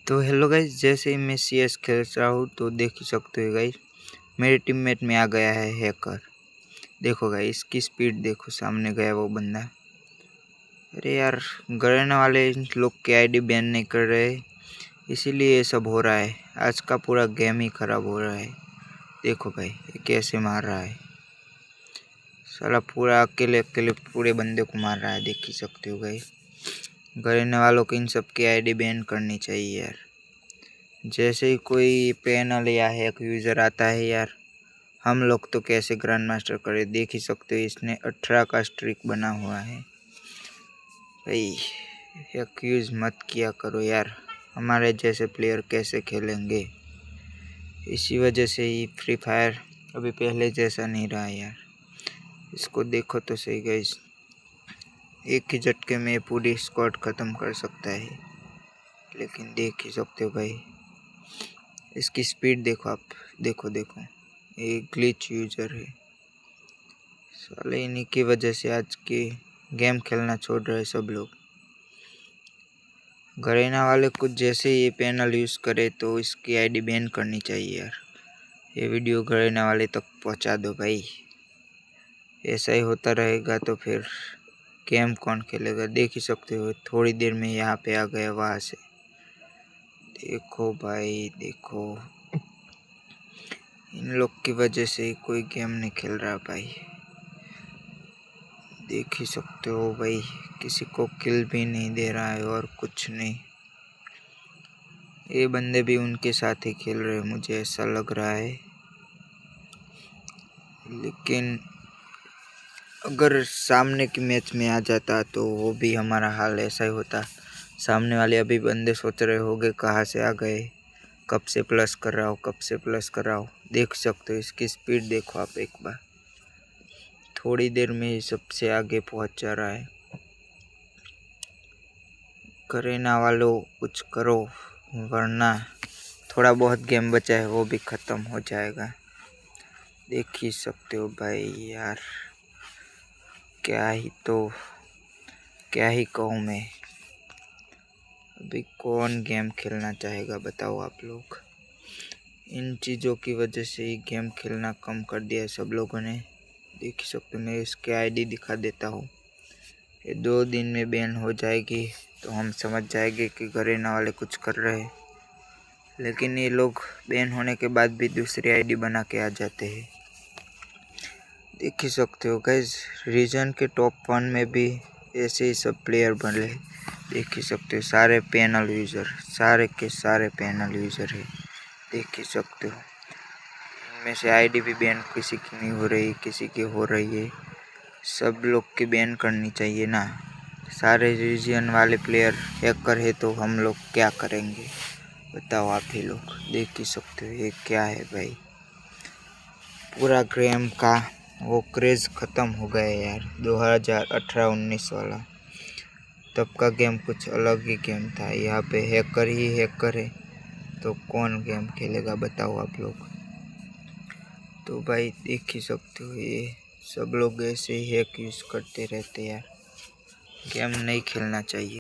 तो hello guys, जैसे ही मैं CS खेल रहा हूँ तो देख ही सकते हो गाइस, मेरे टीममेट में आ गया है हैकर। देखो गाइस, इसकी स्पीड देखो, सामने गया वो बंदा। अरे यार, गरना वाले इन लोग के आईडी बैन नहीं कर रहे, इसीलिए ये सब हो रहा है। आज का पूरा गेम ही खराब हो रहा है। देखो भाई, ये कैसे मार रहा है, साला पूरा अकेले अकेले पूरे बंदे को मार रहा है। देख ही सकते हो गाइस, गरना वालों को इन सब की आईडी बैन करनी चाहिए यार। जैसे ही कोई पैनल या हैक यूज़र आता है यार, हम लोग तो कैसे ग्रैंड मास्टर करे। देख ही सकते हो, इसने 18 का स्ट्रिक बना हुआ है। भाई, हैक यूज़ मत किया करो यार, हमारे जैसे प्लेयर कैसे खेलेंगे। इसी वजह से ही फ्री फायर अभी पहले जैसा नहीं रहा यार। इसको देखो तो सही गाइस, एक ही झटके में पूरी स्क्वाड ख़त्म कर सकता है। लेकिन देख ही सकते हो भाई, इसकी स्पीड देखो आप, देखो देखो, ये ग्लिच यूजर है। साले इन्हीं की वजह से आज के गेम खेलना छोड़ रहे सब लोग। गरीना वाले कुछ जैसे ये पैनल यूज़ करे तो इसकी आईडी बैन करनी चाहिए यार। ये वीडियो गरीना वाले तक पहुंचा दो भाई। ऐसा ही होता रहेगा तो फिर गेम कौन खेलेगा। देख ही सकते हो, थोड़ी देर में यहाँ पे आ गया वहाँ से। देखो भाई देखो, इन लोग की वजह से ही कोई गेम नहीं खेल रहा भाई। देख ही सकते हो भाई, किसी को किल भी नहीं दे रहा है और कुछ नहीं। ये बंदे भी उनके साथ ही खेल रहे हैं, मुझे ऐसा लग रहा है। लेकिन अगर सामने की मैच में आ जाता तो वो भी हमारा हाल ऐसा ही होता। सामने वाले अभी बंदे सोच रहे होंगे कहाँ से आ गए, कब से प्लस कर रहा हो, कब से प्लस कर रहा हो। देख सकते हो, इसकी स्पीड देखो आप एक बार, थोड़ी देर में ही सबसे आगे पहुंच जा रहा है। करेना वालों कुछ करो, वरना थोड़ा बहुत गेम बचा है वो भी ख़त्म हो जाएगा। देख ही सकते हो भाई यार, क्या ही कहूँ मैं। अभी कौन गेम खेलना चाहेगा बताओ आप लोग। इन चीज़ों की वजह से ही गेम खेलना कम कर दिया है सब लोगों ने। देख सकते हो, मैं इसके आईडी दिखा देता हूँ। ये 2 दिन में बैन हो जाएगी तो हम समझ जाएंगे कि गरीना वाले कुछ कर रहे हैं। लेकिन ये लोग बैन होने के बाद भी दूसरी आईडी बना के आ जाते हैं। देख ही सकते हो गाइस, रीजन के टॉप 1 में भी ऐसे ही सब प्लेयर बने। देख ही सकते हो, सारे पैनल यूज़र, सारे के सारे पैनल यूज़र है। देख ही सकते हो, इनमें से आईडी भी बैन किसी की नहीं हो रही, किसी की हो रही है। सब लोग की बैन करनी चाहिए ना। सारे रीजन वाले प्लेयर हैकर है तो हम लोग क्या करेंगे बताओ आप ही लोग। देख ही सकते हो, ये क्या है भाई, पूरा गेम का वो क्रेज़ ख़त्म हो गया यार। 2018-19 वाला, तब का गेम कुछ अलग ही गेम था। यहाँ पे हैकर ही हैकर है तो कौन गेम खेलेगा बताओ आप लोग। तो भाई देख ही सकते हो, ये सब लोग ऐसे ही हैक यूज़ करते रहते यार। गेम नहीं खेलना चाहिए।